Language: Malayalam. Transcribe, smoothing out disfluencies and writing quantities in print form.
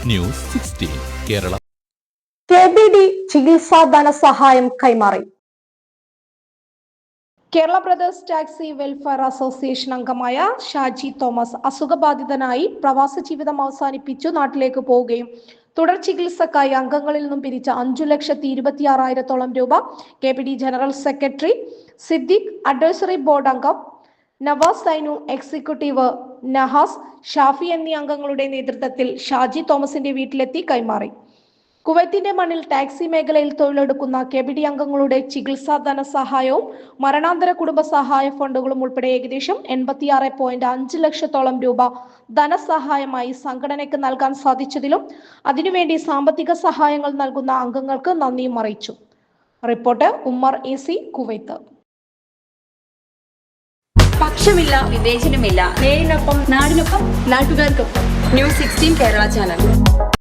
ന്യൂസ് 16 കേരള. KBD ചികിത്സാ ധനസഹായം കൈമാറി. Kerala brothers taxi welfare association അംഗമായ ഷാജി തോമസ് അസുഖബാധിതനായി പ്രവാസ ജീവിതം അവസാനിപ്പിച്ചു നാട്ടിലേക്ക് പോവുകയും തുടർ ചികിത്സക്കായി അംഗങ്ങളിൽ നിന്നും പിരിച്ച 5,26,000 രൂപ KBD general secretary Siddique, advisory board അംഗം നവാസ് സൈനു, എക്സിക്യൂട്ടീവ് നഹാസ്, ഷാഫി എന്നീ അംഗങ്ങളുടെ നേതൃത്വത്തിൽ ഷാജി തോമസിന്റെ വീട്ടിലെത്തി കൈമാറി. കുവൈത്തിന്റെ മണ്ണിൽ ടാക്സി മേഖലയിൽ തൊഴിലെടുക്കുന്ന KBD അംഗങ്ങളുടെ ചികിത്സാ ധനസഹായവും മരണാന്തര കുടുംബ സഹായ ഫണ്ടുകളും ഉൾപ്പെടെ ഏകദേശം 86.5 ലക്ഷത്തോളം രൂപ ധനസഹായമായി സംഘടനയ്ക്ക് നൽകാൻ സാധിച്ചതിലും അതിനുവേണ്ടി സാമ്പത്തിക സഹായങ്ങൾ നൽകുന്ന അംഗങ്ങൾക്ക് നന്ദിയും അറിയിച്ചു. Report Ummer AC, Kuwait. പക്ഷമില്ല, വിവേചനമില്ല. നേരിനൊപ്പം, നാടിനൊപ്പം, നാട്ടുകാർക്കൊപ്പം. News 16 Kerala channel.